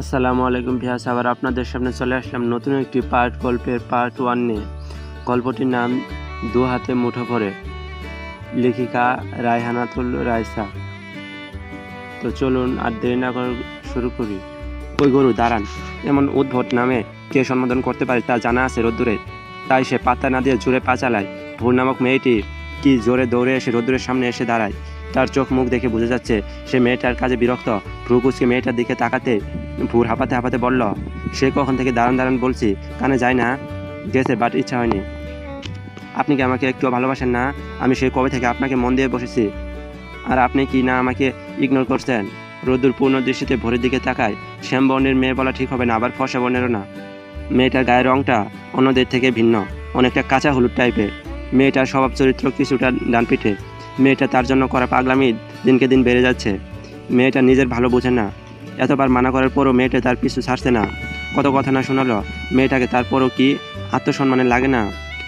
আসসালামু আলাইকুম ভিউয়ার্স, আবার আপনাদের সামনে চলে আসলাম নতুন একটি গল্পের পার্ট 1 নিয়ে। গল্পটির নাম দু হাতে মুঠো ভরে, লেখিকা রায়হানাতুল রাইসা। তো চলুন আর দেরি না করে শুরু করি। ওই গরু দাঁড়ান, এমন উদ্ভট নামে কে সম্বোধন করতে পারে তা জানা আছে রোদ্দুরে, তাই সে পাত্তা না দিয়ে জোরে পা চালায়। ভোর নামক মেয়েটি কি জোরে দৌড়ে এসে রোদ্দুরের সামনে এসে দাঁড়ায়। তার চোখ মুখ দেখে বোঝা যাচ্ছে সে মেয়েটার কাজে বিরক্ত। ভ্রু কুচকে মেয়েটার দিকে তাকাতে ভোর হাঁপাতে হাঁপাতে বলল, সে কখন থেকে দাঁড়ান দাঁড়ান বলছি, কানে যায় না? গেছে, বাট ইচ্ছা হয়নি। আপনি কি আমাকে একটু ভালোবাসেন না? আমি সেই কবে থেকে আপনাকে মন দিয়ে বসেছি, আর আপনি কি না আমাকে ইগনোর করছেন? রোদ্দুর পূর্ণ দৃষ্টিতে ভোরের দিকে তাকায়। শ্যাম বর্ণের মেয়ে বলা ঠিক হবে না, আবার ফর্সা বর্ণেরও না। মেয়েটার গায়ের রঙটা অন্যদের থেকে ভিন্ন, অনেকটা কাঁচা হলুদ টাইপের। মেয়েটার স্বভাব চরিত্র কিছুটা ডানপিঠে। মেয়েটা তার জন্য করা পাগলামি দিনকে দিন বেড়ে যাচ্ছে। মেয়েটা নিজের ভালো বোঝে না। এতবার মানা করার পরও মেয়েটা তার পিছু ছাড়ছে না। কত কথা না শোনালো মেয়েটাকে, তারপরও কি আত্মসম্মানে লাগে না?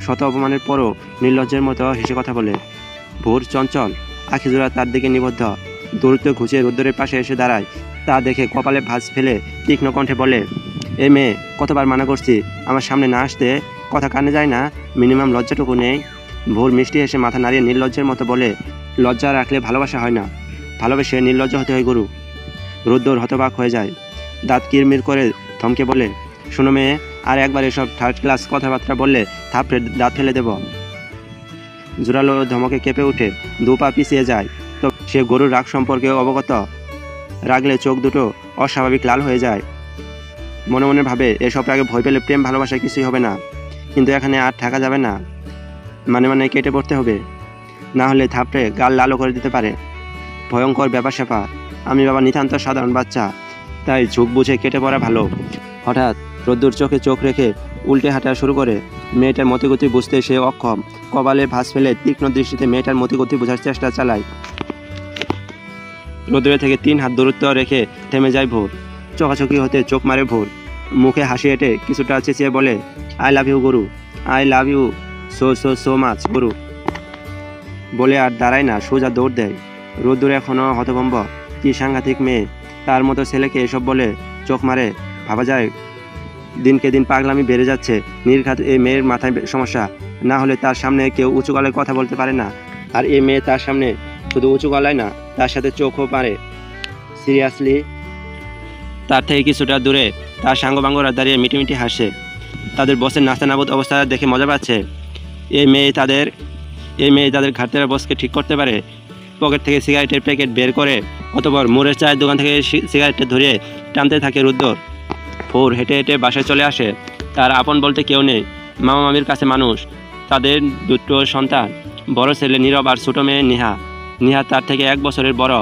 শত অপমানের পরও নির্লজ্জের মতো হেসে কথা বলে। ভোর চঞ্চল আখিজোড়া তার দিকে নিবদ্ধ, দূরত্ব ঘুষিয়ে রোদ্দুরের পাশে এসে দাঁড়ায়। তা দেখে কপালে ভাঁজ ফেলে তীক্ষ্ণ কণ্ঠে বলে, এ মেয়ে, কতবার মানা করছি আমার সামনে না আসতে, কথা কানে যায় না? মিনিমাম লজ্জাটুকু নেই? ভোর মিষ্টি হেসে মাথা নাড়িয়ে নির্লজ্জের মতো বলে, লজ্জা রাখলে ভালোবাসা হয় না, ভালোবেসে নির্লজ্জ হতে হয় গরু। রোদ্দুর হতবাক হয়ে যায়, দাঁত কিরমির করে থমকে বলে, শোনো মেয়ে, আর একবার এসব থার্ড ক্লাস কথাবার্তা বললে থাপড়ে দাঁত ফেলে দেব। জোরালো ধমকে কেঁপে উঠে দু পা পিছিয়ে যায়। তো সে গরুর রাগ সম্পর্কে অবগত। রাগলে চোখ দুটো অস্বাভাবিক লাল হয়ে যায়। মনে মনে ভাবে, এসব রাগে ভয় পেলে প্রেম ভালোবাসা কিছুই হবে না, কিন্তু এখানে আর থাকা যাবে না। মানে কেটে পড়তে হবে, না হলে থাপড়ে গাল লালও করে দিতে পারে। ভয়ঙ্কর ব্যাপার স্যাপার। আমি বাবা নিতান্ত সাধারণ বাচ্চা, তাই ঝোঁক বুঝে কেটে পড়া ভালো। হঠাৎ রোদ্দুর চোখে চোখ রেখে উল্টে হাঁটা শুরু করে। মেয়েটার মতিগতি বুঝতে সে অক্ষম। কপালে ভাঁজ ফেলে তীক্ষ্ণ দৃষ্টিতে মেয়েটার মতিগতি বোঝার চেষ্টা চালায়। রোদ্দুরে থেকে 3 হাত দূরত্ব রেখে থেমে যায় ভোর। চোখাচোখি হতে চোখ মারে ভোর। মুখে হাসি এঁটে কিছুটা চেঁচিয়ে বলে, আই লাভ ইউ গরু, I love you so so so much গরু। বলে আর দাঁড়ায় না, সোজা দৌড় দেয়। রোদ্দুর এখনও হতভম্ব। কি সাংঘাতিক মেয়ে, তার মতো ছেলেকে এসব বলে চোখ মারে। ভাবা যায় দিনকে দিন পাগলামি বেড়ে যাচ্ছে। নির্ঘাত এই মেয়ের মাথায় সমস্যা, না হলে তার সামনে কেউ উঁচু গলায় কথা বলতে পারে না। আর এই মেয়ে তার সামনে শুধু উঁচু গলায় না, তার সাথে চোখও পারে। সিরিয়াসলি? তার থেকে কিছুটা দূরে তার সাঙ্গবাঙ্গরা দাঁড়িয়ে মিটিমিটি হাসে। তাদের বসের নাস্তানাবুদ অবস্থা দেখে মজা পাচ্ছে। এই মেয়ে তাদের ঘাটতেরা বসকে ঠিক করতে পারে। পকেট থেকে সিগারেটের প্যাকেট বের করে অতঃপর মোড়ের চায়ের দোকান থেকে সিগারেটটা ধরিয়ে টানতে থাকে রুদ্দর। ভোর হেঁটে হেঁটে বাসায় চলে আসে। তার আপন বলতে কেউ নেই। মামা মামির কাছে মানুষ। তাদের দুটো সন্তান, বড় ছেলে নীরব আর ছোটো মেয়ে নিহা। নিহা তার থেকে 1 বছরের বড়,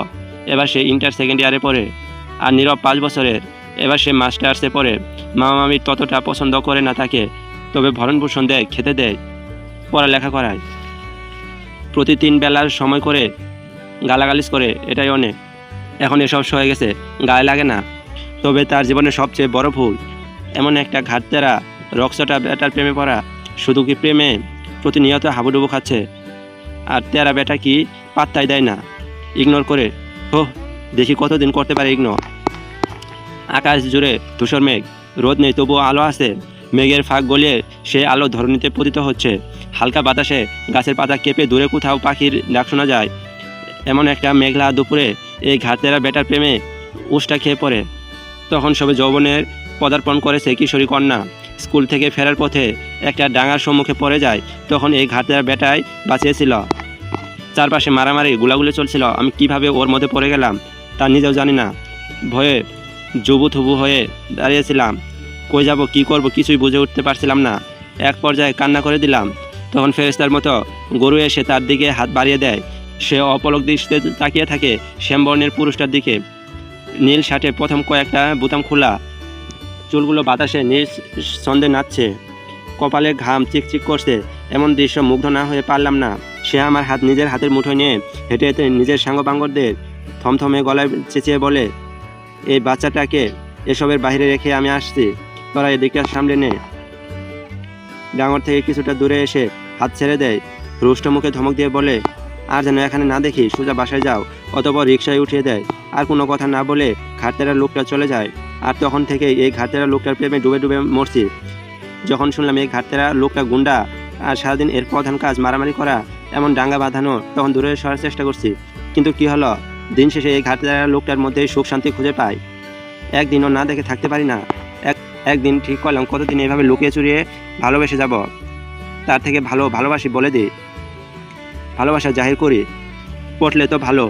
এবার সে ইন্টার সেকেন্ড ইয়ারে পড়ে। আর নীরব 5 বছরের, এবার সে মাস্টার্সে পড়ে। মামা মামি ততটা পছন্দ করে না তাকে, তবে ভরণপোষণ দেয়, খেতে দেয়, পড়ালেখা করায়। প্রতি 3 বেলার সময় করে গালাগালিজ করে, এটাই অনেক। এখন এসব সয়ে গেছে, গায়ে লাগে না। তবে তার জীবনের সবচেয়ে বড় ভুল এমন একটা ঘাটতেরা রক্সটা বেটার প্রেমে পড়া। শুধু কি প্রেমে, প্রতিনিয়ত হাবুডুবু খাচ্ছে। আর তেরা বেটা কি পাত্তাই দেয় না, ইগনোর করে। হো, দেখি কতদিন করতে পারে ইগনোর। আকাশ জুড়ে ধূসর মেঘ, রোদ নেই তবুও আলো আছে। মেঘের ফাঁক গলিয়ে সে আলো ধরণীতে পতিত হচ্ছে। হালকা বাতাসে গাছের পাতা কেঁপে দূরে কোথাও পাখির ডাক শোনা যায়। এমন একটা মেঘলা দুপুরে এই ঘাটতেরা বেটার প্রেমে উষ্টা খেয়ে পড়ে। তখন সবে যৌবনের পদার্পণ করেছে কিশোরী কন্যা। স্কুল থেকে ফেরার পথে একটা ডাঙার সম্মুখে পড়ে যায়। তখন এই ঘাটতেরা বেটায় বাঁচিয়েছিল। চারপাশে মারামারি গুলাগুলি চলছিল। আমি কিভাবে ওর মধ্যে পড়ে গেলাম তা নিজেও জানি না। ভয়ে জুবুথুবু হয়ে দাঁড়িয়েছিলাম। কই যাব, কি করব, কিছুই বুঝে উঠতে পারছিলাম না। এক পর্যায়ে কান্না করে দিলাম। তখন ফেরেশতার মতো গরু এসে তার দিকে হাত বাড়িয়ে দেয়। সে অপলক দৃষ্টিতে তাকিয়ে থাকে শ্যামবর্ণের পুরুষটার দিকে। নীল শার্টে প্রথম কয়েকটা বোতাম খোলা, চুলগুলো বাতাসে ছন্দে নাচছে, কপালে ঘাম চিকচিক করছে। এমন দৃশ্য মুগ্ধ না হয়ে পারলাম না। সে আমার হাত নিজের হাতের মুঠোয় নিয়ে হেঁটে হেঁটে নিজের সাঙ্গপাঙ্গদের থমথমে গলায় চেঁচিয়ে বলে, এই বাচ্চাটাকে এসবের বাইরে রেখে আমি আসছি, তোরা এদিকটা সামলে নে। ডাঙর থেকে কিছুটা দূরে এসে হাত ছেড়ে দেয়। রুষ্ট মুখে ধমক দিয়ে বলে, আর যেন এখানে না দেখি, সোজা বাসায় যাও। অতঃপর রিকশায় উঠিয়ে দেয়। আর কোনো কথা না বলে ঘাটতেরা লোকটা চলে যায়। আর তখন থেকে এই ঘাটতেরা লোকটার প্রেমে ডুবে ডুবে মরছি। যখন শুনলাম এই ঘাটতেরা লোকটা গুন্ডা আর সারাদিন এর প্রধান কাজ মারামারি করা, এমন ডাঙ্গা বাঁধানো, তখন দূরে সরার চেষ্টা করছি। কিন্তু কি হলো, দিন শেষে এই ঘাটতেরা লোকটার মধ্যে সুখ শান্তি খুঁজে পাই। একদিনও না দেখে থাকতে পারি না। একদিন ঠিক করলাম কতদিন এভাবে লুকিয়ে চুরিয়ে ভালোবেসে যাব, তার থেকে ভালোবাসি বলে দিই, ভালোবাসা জাহির করি। পটলে তো ভালো,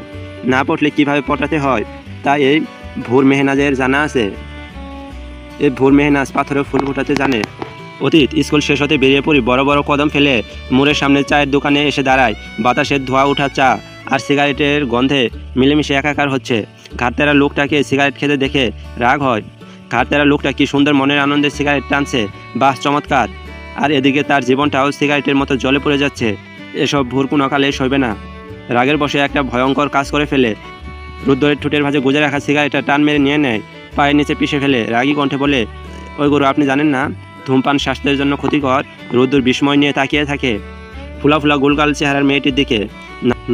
না পটলে কিভাবে পটাতে হয় তা এই ভোর মেহনাজের জানা আছে। এই ভোর মেহনাজ পাথরে ফুল ফোটাতে জানে। অতীত স্কুল শেষ হতে বেরিয়ে পড়ি, বড় বড় কদম ফেলে মোড়ের সামনে চায়ের দোকানে এসে দাঁড়ায়। বাতাসের ধোয়া ওঠা চা আর সিগারেটের গন্ধে মিলেমিশে একাকার হচ্ছে। ঘাটতেরা লোকটাকে সিগারেট খেতে দেখে রাগ হয়। ঘাটতেরা লোকটা কি সুন্দর মনের আনন্দে সিগারেট টানছে, বাহ চমৎকার। আর এদিকে তার জীবনটাও সিগারেটের মতো জলে পড়ে যাচ্ছে। এসব ভোর কোনোকালে সইবে না। রাগের বসে একটা ভয়ঙ্কর কাজ করে ফেলে। রুদ্রের ঠোঁটের ভাঁজে গুজে রাখা সিগারেটটা টান মেরে নিয়ে নেয়, পায়ের নিচে পিষে ফেলে রাগী কণ্ঠে বলে, ওই গরু আপনি জানেন না ধূমপান স্বাস্থ্যের জন্য ক্ষতিকর? রুদ্র বিস্ময় নিয়ে তাকিয়ে থাকে ফুলা ফুলা গোলগাল চেহারার মেয়েটির দিকে।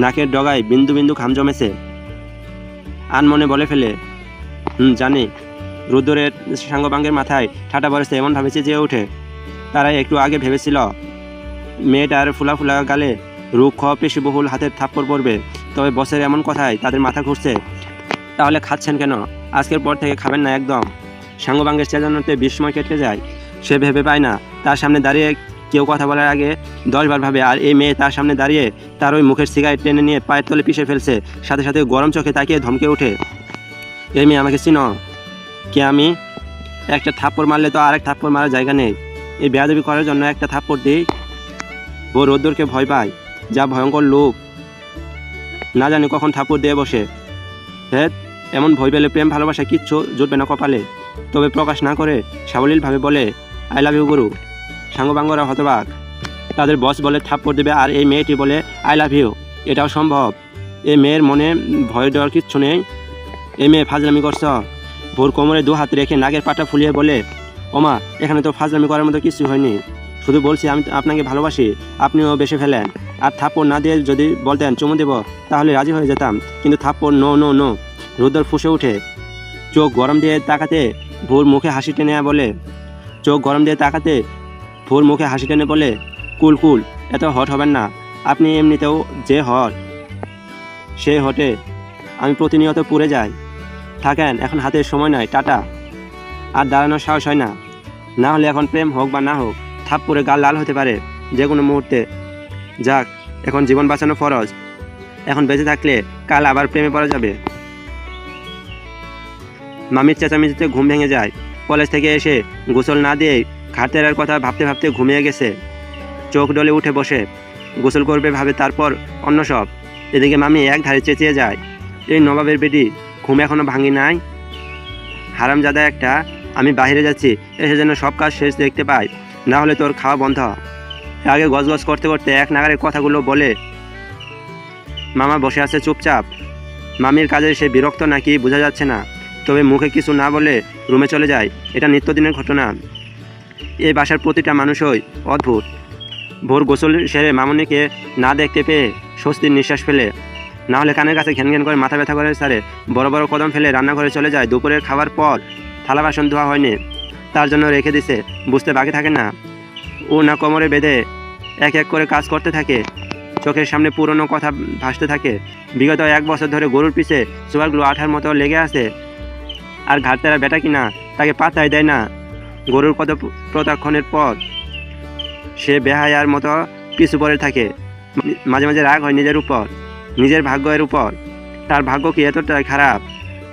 নাকের ডগায় বিন্দু বিন্দু ঘাম জমেছে। আনমনে বলে ফেলে, জানি। রুদ্রের সাঙ্গপাঙ্গের মাথায় ঠাটা পড়েছে, এমনভাবে চেঁচিয়ে ওঠে। তারা একটু আগে ভেবেছিল মেয়েটার ফুলা ফুলা গালে রুক্ষ পেশিবহুল হাতের থাপ্পড় পড়বে, তবে বসের এমন কথায় তাদের মাথা ঘুরছে। তাহলে খাচ্ছেন কেন? আজকের পর থেকে খাবেন না একদম। সাঙ্গপাঙ্গের চেঁচানোতে বিস্ময় কেটে যায়। সে ভেবে পায় না তার সামনে দাঁড়িয়ে কেউ কথা বলার আগে 10 বার ভাবে, আর এই মেয়ে তার সামনে দাঁড়িয়ে তার ওই মুখের সিগারেট টেনে নিয়ে পায়ের তলে পিষে ফেলছে। সাথে সাথে গরম চোখে তাকিয়ে ধমকে ওঠে, এই মেয়ে আমাকে চিনো? কে আমি? একটা থাপ্পড় মারলে তো আরেক থাপ্পড় মারার জায়গা নেই। এই বেয়াদবি করার জন্য একটা থাপ্পড় দিই। ও রোদ্দুরকে ভয় পায়, যা ভয়ঙ্কর লোক, না জানি কখন থাপ্পড় দিয়ে বসে। হ্যাঁ, এমন ভয় পেলে প্রেম ভালোবাসা কিচ্ছু জুটবে না কপালে। তবে প্রকাশ না করে সাবলীলভাবে বলে, আই লাভ ইউ গুরু। সাঙ্গপাঙ্গরা হতবাক। তাদের বস বলে থাপ্পড় দেবে, আর এই মেয়েটি বলে আই লাভ ইউ। এটাও সম্ভব? এই মেয়ের মনে ভয় দেওয়ার কিচ্ছু নেই। এই মেয়ে ফাজলামি করছ। ভোর কোমরে 2 হাত রেখে নাগের পাটা ফুলিয়ে বলে, ওমা, এখানে তো ফাজলামি করার মতো কিছু হয়নি। শুধু বলছি আমি আপনাকে ভালোবাসি, আপনিও বেশি ফেলেন। আর থাপ্পড় না দিয়ে যদি বলতেন চুমু দেব, তাহলে রাজি হয়ে যেতাম। কিন্তু থাপ্পড় নো নো নো। রুদ্র ফুঁসে ওঠে। চোখ গরম দিয়ে তাকাতে ভোর মুখে হাসি টেনে বলে, কুল কুল, এত হট হবেন না। আপনি এমনিতেও যে হট, সে হটে। আমি প্রতিনিয়ত পুড়ে যাই। থাকেন, এখন হাতের সময় নয়, টাটা। আর দাঁড়ানোর সাহস হয় না। না হলে এখন প্রেম হোক বা না হোক, থাপ্পড়ে গাল লাল হতে পারে যে কোনো মুহূর্তে। যাক, এখন জীবন বাঁচানো ফরজ। এখন বেঁচে থাকলে কাল আবার প্রেমে পড়া যাবে। মামির চেঁচামেচিতে ঘুম ভেঙে যায়। কলেজ থেকে এসে গোসল না দিয়ে ঘাটতেরার কথা ভাবতে ভাবতে ঘুমিয়ে গেছে। চোখ ডলে উঠে বসে গোসল করবে ভাবে, তারপর অন্য সব। এদিকে মামি এক ধারে চেঁচিয়ে যায়, এই নবাবের বেটি, ঘুম এখনো ভাঙি নাই? হারামজাদা একটা, আমি বাইরে যাচ্ছি, এসে যেন সব কাজ শেষ দেখতে পাই, না হলে তোর খাওয়া বন্ধ। আগে গজগজ করতে করতে এক নাগারে কথাগুলো বলে। মামা বসে আছে চুপচাপ। মামির কাজে সে বিরক্ত নাকি বোঝা যাচ্ছে না, তবে মুখে কিছু না বলে রুমে চলে যায়। এটা নিত্যদিনের ঘটনা। এই বাসার প্রতিটা মানুষই অদ্ভুত। ভোর গোসল সেরে মামুনিকে না দেখতে পেয়ে স্বস্তির নিঃশ্বাস ফেলে। না হলে কানের কাছে ঘ্যান ঘ্যান করে মাথা ব্যথা করে সারে বড় বড় কদম ফেলে রান্নাঘরে চলে যায়। দুপুরের খাবার পর থালা বাসন ধোয়া হয়নি, তার জন্য রেখে দিছে, বুঝতে বাকি থাকে না। ও না কোমরে বেঁধে এক এক করে কাজ করতে থাকে। চোখের সামনে পুরনো কথা ভাসতে থাকে। বিগত 1 বছর ধরে গরুর পিছে সোয়ারগুলো আঠার মতো লেগে আছে। আর ঘাটতেরা বেটা কিনা তাকে পাত্তাই দেয় না। গরুর কত প্রত্যাখ্যানের পর সে বেহায়ার মতো পিছু পড়ে থাকে। মাঝে মাঝে রাগ হয় নিজের উপর, নিজের ভাগ্যের উপর। তার ভাগ্য কি এতটাই খারাপ?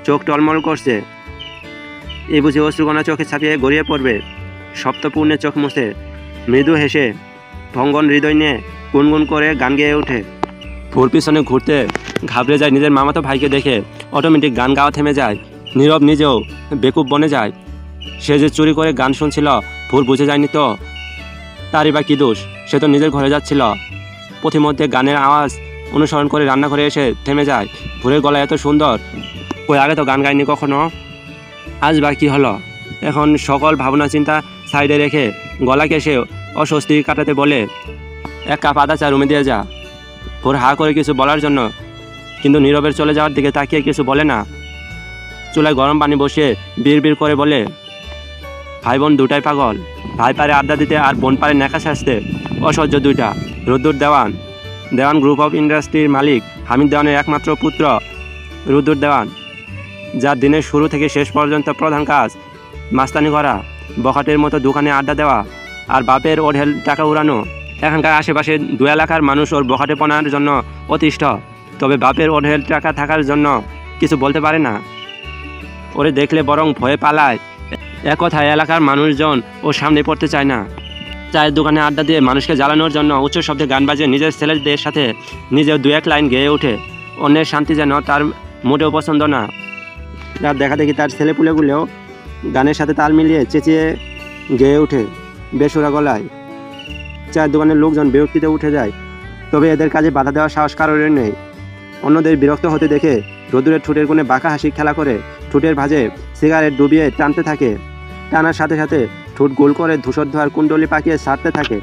চোখ টলমল করছে। এই বুঝে অশ্রুকণা চোখে ছাপিয়ে গড়িয়ে পড়বে। সপ্তপূর্ণে চোখ মুছে মৃদু হেসে ভঙ্গন হৃদয় নিয়ে গুনগুন করে গান গেয়ে ওঠে। ভোর পিছনে ঘুরতে ঘাবড়ে যায় নিজের মামাতো ভাইকে দেখে। অটোমেটিক গান গাওয়া থেমে যায়। নীরব নিজেও বেকুব বনে যায়। সে যে চুরি করে গান শুনছিল, ভোর বুঝে যায়নি তো তারই বা কী দোষ? সে তো নিজের ঘরে যাচ্ছিল। পথিমধ্যে গানের আওয়াজ অনুসরণ করে রান্নাঘরে এসে থেমে যায়। ভোরের গলা এত সুন্দর, ওই আগে তো গান গায়নি কখনো। আজ বা কী হলো? এখন সকল ভাবনা চিন্তা সাইডে রেখে গলাকে সে অস্বস্তি কাটাতে বলে, 1 কাপ আদা চা রুমে দিয়ে যা। ভোর হা করে কিছু বলার জন্য, কিন্তু নীরবের চলে যাওয়ার দিকে তাকিয়ে কিছু বলে না। চুলায় গরম পানি বসিয়ে বিড় করে বলে, ভাই বোন দুটাই পাগল। ভাই পারে আড্ডা দিতে আর বোন পারে নেকা সাজতে। অসহ্য দুইটা। রুদ্দুর দেওয়ান। দেওয়ান গ্রুপ অফ ইন্ডাস্ট্রির মালিক হামিদ দেওয়ানের একমাত্র পুত্র রুদ্দুর দেওয়ান, যার দিনের শুরু থেকে শেষ পর্যন্ত প্রধান কাজ মাস্তানি করা, বখাটের মতো দোকানে আড্ডা দেওয়া আর বাপের ওঢেল টাকা উড়ানো। এখানকার আশেপাশে দু এলাকার মানুষ ওর বখাটেপনার জন্য অতিষ্ঠ, তবে বাপের ওঢেল টাকা থাকার জন্য কিছু বলতে পারে না। ওরে দেখলে বরং ভয়ে পালায়। এক কথায় এলাকার মানুষজন ওর সামনে পড়তে চায় না। চায়ের দোকানে আড্ডা দিয়ে মানুষকে জ্বালানোর জন্য উচ্চ শব্দে গান বাজিয়ে নিজের ছেলেদের সাথে নিজেও দু এক লাইন গেয়ে ওঠে। অন্যের শান্তি যেন তার মোটেও পছন্দ না। রাত দেখা দেখি তার ছেলেপুলেগুলোও গানের সাথে তাল মিলিয়ে চেঁচিয়ে গেয়ে ওঠে বেসুরা গলায়। চায়ের দোকানের লোকজন বিরক্তিতে উঠে যায়, তবে এদের কাজে বাধা দেওয়ার সাহস কারোর নেই। অন্যদের বিরক্ত হতে দেখে রোদ্দুরের ঠোঁটের কোণে বাঁকা হাসি খেলা করে ঠোঁটের ভাঁজে সিগারেট ডুবিয়ে টানতে থাকে। টানার সাথে সাথে ঠোঁট গোল করে ধূসর ধোয়ার কুণ্ডলি পাকিয়ে ছাড়তে থাকে।